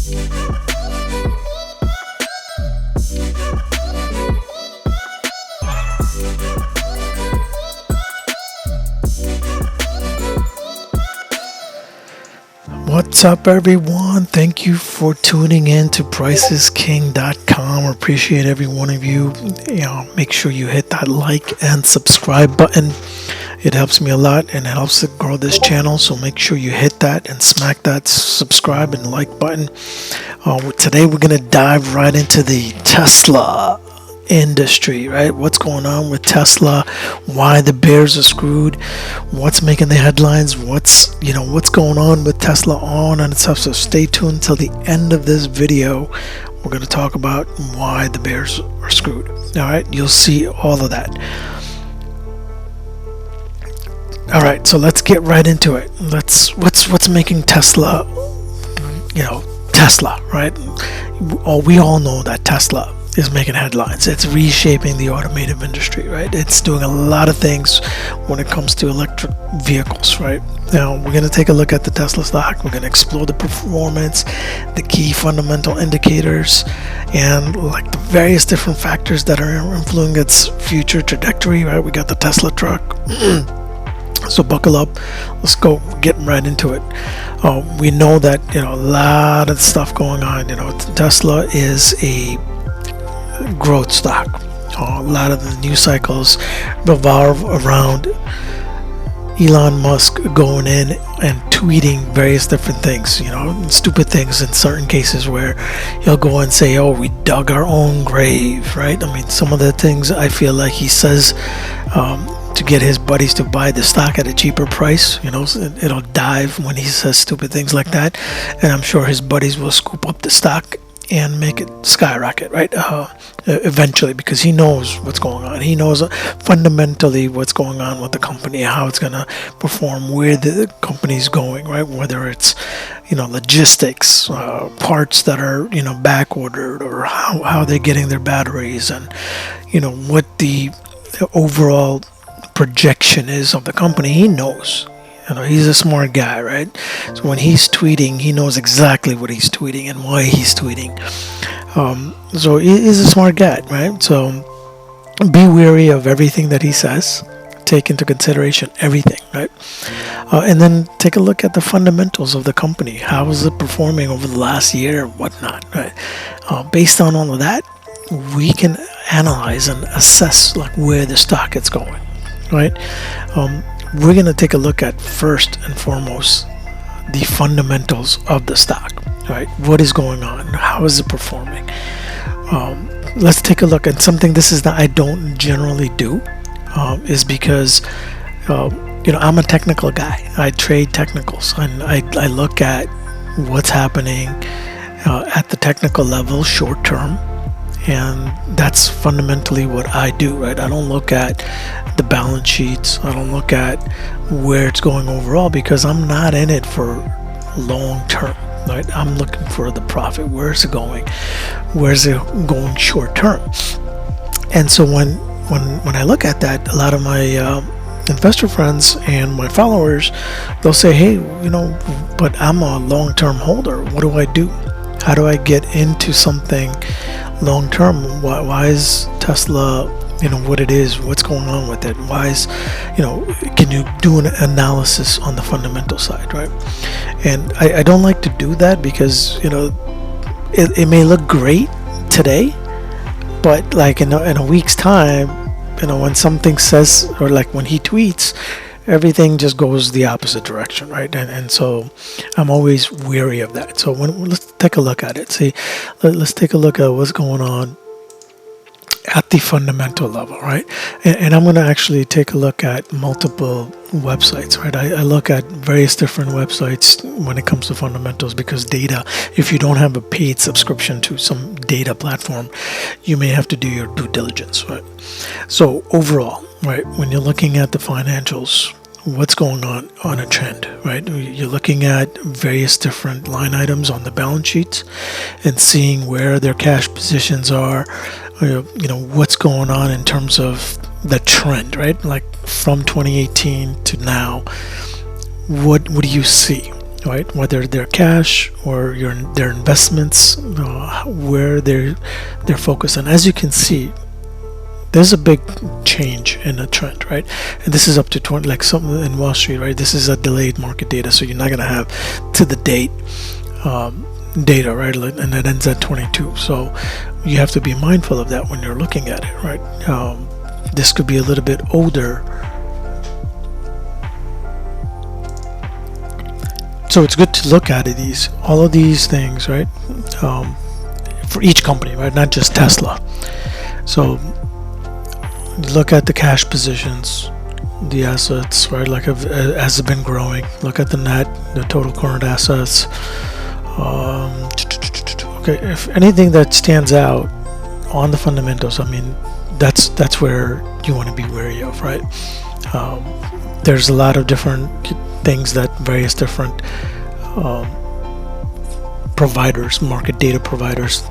What's up, everyone? Thank you for tuning in to PriceIsKing.com. I appreciate every one of you. Make sure you hit that like and subscribe button. It helps me a lot and it helps to grow this channel. So make sure you hit that and smack that subscribe and like button. Today we're going to dive right into the Tesla industry, right? What's going on with Tesla, why the bears are screwed, what's making the headlines, what's going on with Tesla on and stuff. So stay tuned till the end of this video. We're going to talk about why the bears are screwed. All right, you'll see all of that. All right, so let's get right into it. What's making Tesla, Tesla, right? We all know that Tesla is making headlines. It's reshaping the automotive industry, right? It's doing a lot of things when it comes to electric vehicles, right? Now, we're going to take a look at the Tesla stock. We're going to explore the performance, the key fundamental indicators, and like the various different factors that are influencing its future trajectory, right? We got the Tesla truck. So buckle up, let's go get right into it. We know that a lot of stuff going on. Tesla is a growth stock. A lot of the news cycles revolve around Elon Musk going in and tweeting various different things, stupid things in certain cases where he'll go and say, oh, we dug our own grave, right? I mean, some of the things I feel like he says to get his buddies to buy the stock at a cheaper price, it'll dive when he says stupid things like that, and I'm sure his buddies will scoop up the stock and make it skyrocket, right? Eventually, because he knows what's going on. He knows fundamentally what's going on with the company, how it's going to perform, where the company's going, right? Whether it's, logistics, parts that are, back ordered, or how they're getting their batteries, and, what the overall projection is of the company. He knows. He's a smart guy, right? So when he's tweeting, he knows exactly what he's tweeting and why he's tweeting. So he's a smart guy, right? So be wary of everything that he says. Take into consideration everything, right? And then take a look at the fundamentals of the company. How is it performing over the last year and whatnot, right? Based on all of that, we can analyze and assess like where the stock is going, right? We're going to take a look at, first and foremost, the fundamentals of the stock, right? What is going on? How is it performing? Let's take a look at something. This is that I don't generally do, is because I'm a technical guy. I trade technicals, and I look at what's happening at the technical level short term, and that's fundamentally what I do, right? I don't look at the balance sheets. I don't look at where it's going overall, because I'm not in it for long term, right? I'm looking for the profit. Where's it going? Where's it going short term? And so when I look at that, a lot of my investor friends and my followers, they'll say, hey, but I'm a long-term holder. What do I do? How do I get into something long term? Why is Tesla what it is, what's going on with it? Why is, can you do an analysis on the fundamental side, right? And I don't like to do that because, it may look great today, but like in a week's time, when something says, or like when he tweets, everything just goes the opposite direction, right? And so I'm always wary of that. So let's take a look at it. See, let's take a look at what's going on at the fundamental level, right? And I'm going to actually take a look at multiple websites, right? I look at various different websites when it comes to fundamentals, because data, if you don't have a paid subscription to some data platform, you may have to do your due diligence, right? So overall, right, when you're looking at the financials, what's going on a trend, right? You're looking at various different line items on the balance sheets and seeing where their cash positions are, what's going on in terms of the trend, right? Like from 2018 to now, what do you see? right? Whether they're cash or their investments, where they're focused. And as you can see, there's a big change in the trend, right? And this is up to 20, like something in Wall Street, right? This is a delayed market data, so you're not going to have to the date data, right? And it ends at 22. So you have to be mindful of that when you're looking at it, right? This could be a little bit older. So it's good to look at all of these things, right? For each company, right? Not just Tesla. So look at the cash positions, the assets, right? Like has it been growing? Look at the total current assets. Okay, if anything that stands out on the fundamentals, I mean, that's where you want to be wary of, right? There's a lot of different things that various different providers, market data providers,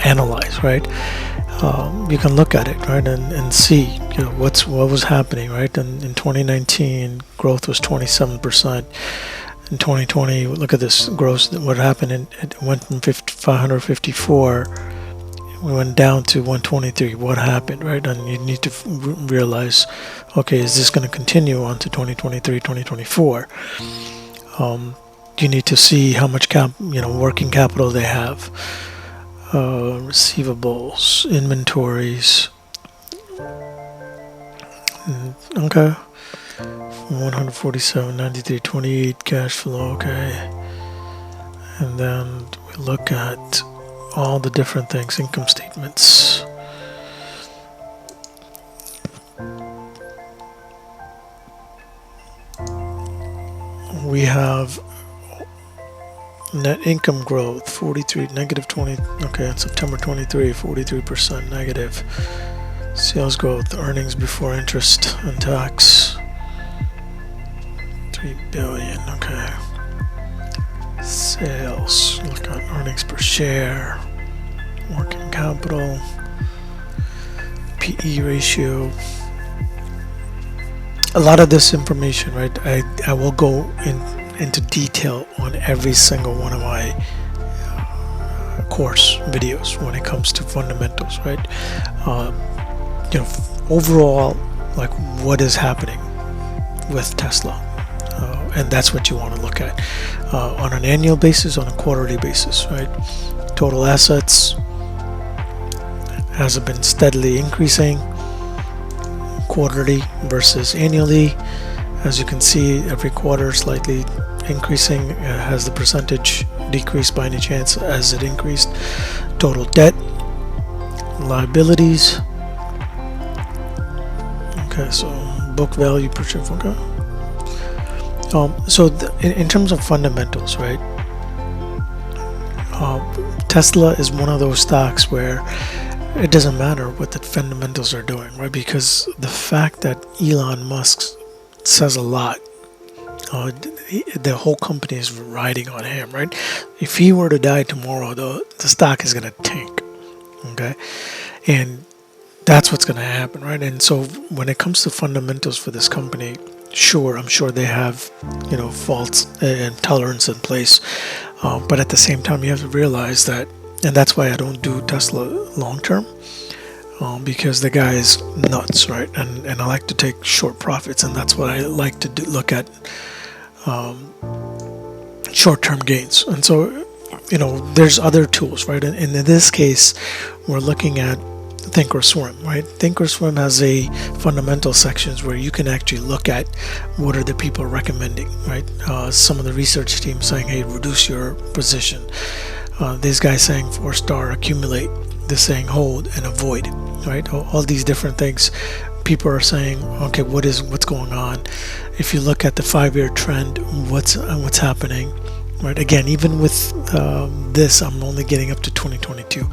analyze, right? You can look at it, right, and see, what was happening, right? And in 2019, growth was 27%. In 2020, look at this growth. What happened? It went from 554. We went down to 123. What happened, right? And you need to realize, okay, is this going to continue on to 2023, 2024? You need to see how much working capital they have, receivables, inventories. Okay, 147, 93, 28 cash flow. Okay, and then we look at all the different things, income statements. We have net income growth 43, negative 20. Okay, in September 23, 43% negative. Sales growth, earnings before interest and tax, 3 billion. Okay. Sales, look at earnings per share, working capital, PE ratio. A lot of this information, right? I will go into detail on every single one of my course videos when it comes to fundamentals, right? Overall, like what is happening with Tesla, and that's what you want to look at on an annual basis, on a quarterly basis, right? Total assets has been steadily increasing quarterly versus annually. As you can see, every quarter slightly increasing. Has the percentage decreased by any chance as it increased? Total debt, liabilities. Okay, so book value per share. Okay. So in terms of fundamentals, right? Tesla is one of those stocks where it doesn't matter what the fundamentals are doing, right? Because the fact that Elon Musk says a lot, the whole company is riding on him, right? If he were to die tomorrow, the stock is going to tank, okay? And that's what's going to happen, right? And so when it comes to fundamentals for this company, sure, I'm sure they have, faults and tolerance in place, but at the same time, you have to realize that, and that's why I don't do Tesla long term, because the guy is nuts, right? And I like to take short profits, and that's what I like to do, look at short-term gains. And so, there's other tools, right? And in this case, we're looking at Thinkorswim, right? Thinkorswim has a fundamental sections where you can actually look at what are the people recommending, right? Some of the research team saying, hey, reduce your position. These guys saying 4-star accumulate. They're saying hold and avoid, right? All these different things. People are saying, okay, what's going on? If you look at the 5-year trend, what's happening, right? Again, even with this, I'm only getting up to 2022.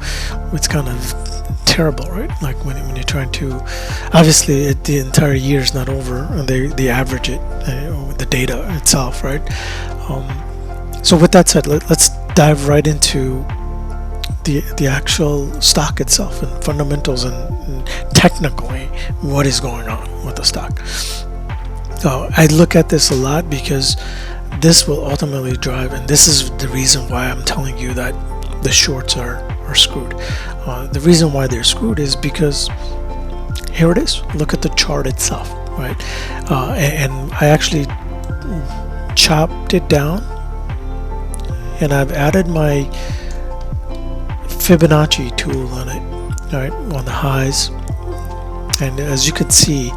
It's kind of terrible, right? Like when you're trying to, obviously the entire year is not over, and they average it, the data itself, right? So with that said, let's dive right into the actual stock itself and fundamentals and technically what is going on with the stock. I look at this a lot because this will ultimately drive, and this is the reason why I'm telling you that the shorts are screwed. The reason why they're screwed is because here it is. Look at the chart itself, right? And I actually chopped it down, and I've added my Fibonacci tool on it, right, on the highs. And as you can see,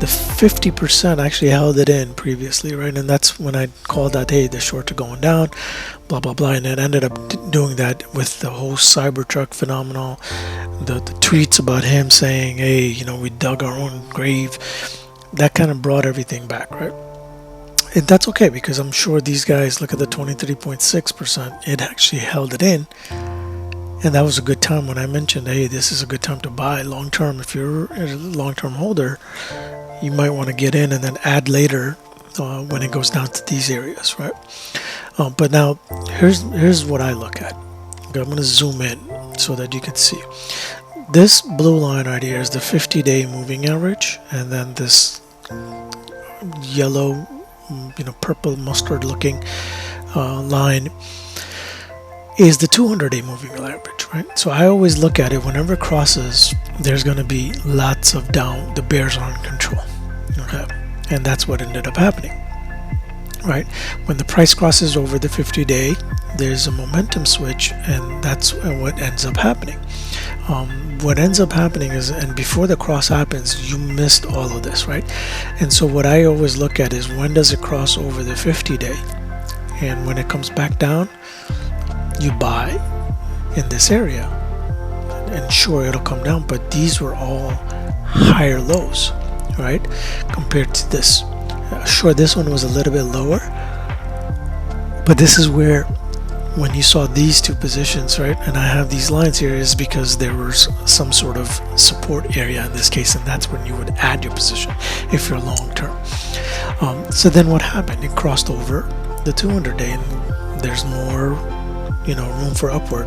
the 50% actually held it in previously, right? And that's when I called that, hey, the shorts are going down, blah blah blah. And it ended up doing that with the whole Cybertruck phenomenon, the tweets about him saying, hey, you know, we dug our own grave. That kind of brought everything back, right? And that's okay, because I'm sure these guys look at the 23.6%. It actually held it in. And that was a good time when I mentioned, hey, this is a good time to buy long term. If you're a long term holder, you might want to get in and then add later when it goes down to these areas, right? But now here's what I look at. Okay, I'm going to zoom in so that you can see. This blue line right here is the 50-day moving average, and then this yellow, purple mustard looking line is the 200-day moving average, right? So I always look at it, whenever it crosses, there's going to be lots of down, the bears are in control, okay? And that's what ended up happening, right? When the price crosses over the 50-day, there's a momentum switch, and that's what ends up happening. What ends up happening is, and before the cross happens, you missed all of this, right? And so what I always look at is, when does it cross over the 50-day? And when it comes back down, you buy in this area, and sure, it'll come down, but these were all higher lows, right, compared to this. Sure, this one was a little bit lower, but this is where, when you saw these two positions, right, and I have these lines here, is because there was some sort of support area in this case, and that's when you would add your position if you're long term. So then what happened? It crossed over the 200-day, and there's more room for upward.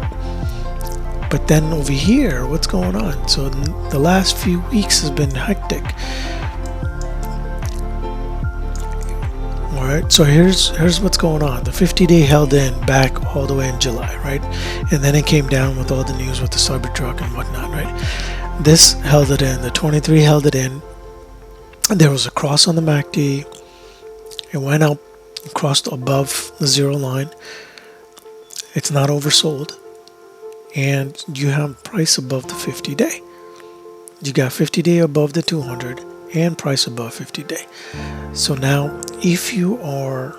But then over here, what's going on? So the last few weeks has been hectic. All right, so here's what's going on. The 50-day held in back all the way in July, right? And then it came down with all the news with the Cybertruck and whatnot, right? This held it in. The 23 held it in. There was a cross on the MACD. It went up, crossed above the zero line. It's not oversold, and you have price above the 50-day. You got 50-day above the 200 and price above 50-day. So now, if you are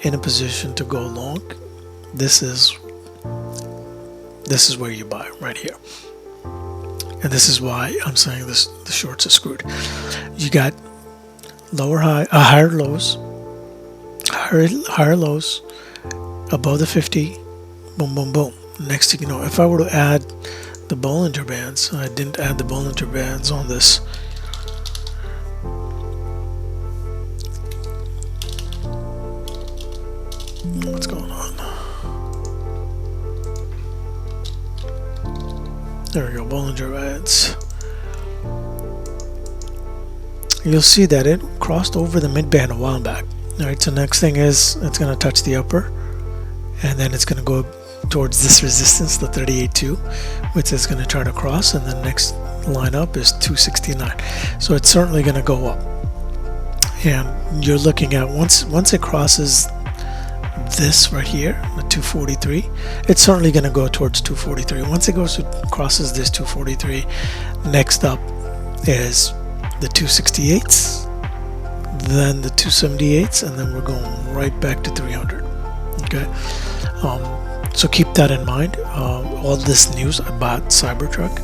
in a position to go long, this is where you buy, right here. And this is why I'm saying this: the shorts are screwed. You got higher lows, higher lows above the 50. Boom, boom, boom. Next thing you know, if I were to add the Bollinger Bands, I didn't add the Bollinger Bands on this. What's going on? There we go, Bollinger Bands. You'll see that it crossed over the mid-band a while back. Alright, so next thing is, it's going to touch the upper, and then it's going to go towards this resistance, the 38.2, which is going to try to cross, and the next line up is 269. So it's certainly going to go up, and you're looking at, once it crosses this right here, the 243, it's certainly going to go towards 243. Once it crosses this 243, next up is the 268s, then the 278s, and then we're going right back to 300. Okay, so keep that in mind. All this news about Cybertruck,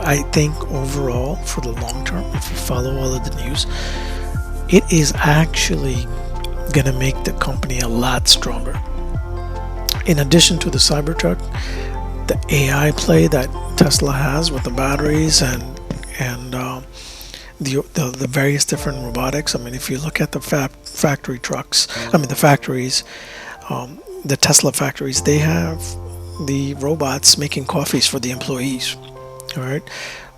I think overall, for the long term, if you follow all of the news, it is actually going to make the company a lot stronger. In addition to the Cybertruck, the AI play that Tesla has with the batteries and the various different robotics. I mean, if you look at the factory trucks, the factories, the Tesla factories, they have the robots making coffees for the employees. All right,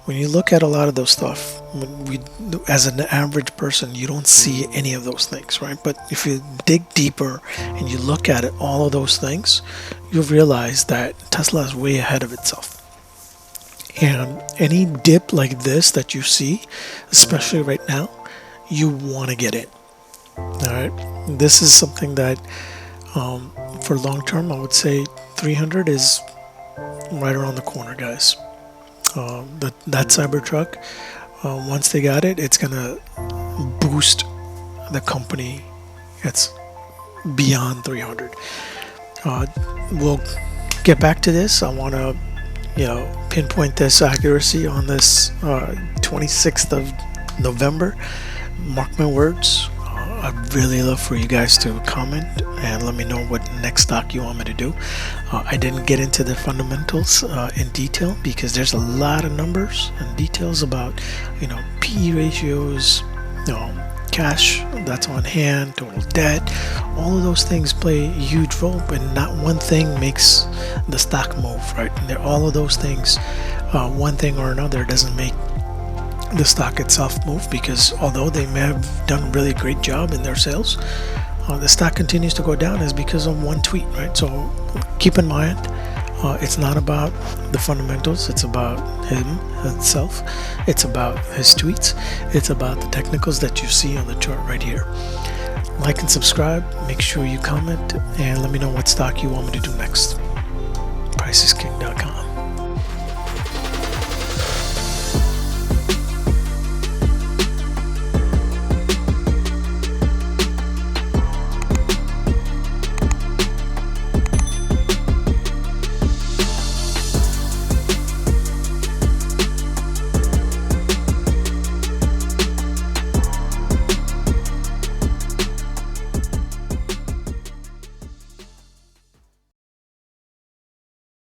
when you look at a lot of those stuff, when we, as an average person, you don't see any of those things, right? But if you dig deeper and you look at it, all of those things, you'll realize that Tesla is way ahead of itself. And any dip like this that you see, especially right now, you want to get in. All right, this is something that for long term, I would say 300 is right around the corner, guys. That Cybertruck, once they got it, it's gonna boost the company. It's beyond 300. We'll get back to this. I want to, pinpoint this accuracy on this 26th of November. Mark my words. I'd really love for you guys to comment and let me know what next stock you want me to do. I didn't get into the fundamentals in detail because there's a lot of numbers and details about, PE ratios, cash that's on hand, total debt. All of those things play a huge role, but not one thing makes the stock move, right? And all of those things, one thing or another doesn't make the stock itself move, because although they may have done a really great job in their sales, the stock continues to go down is because of one tweet, right? So keep in mind, it's not about the fundamentals, it's about him himself, it's about his tweets, it's about the technicals that you see on the chart right here. Like and subscribe, make sure you comment, and let me know what stock you want me to do next. PriceIsKing.com.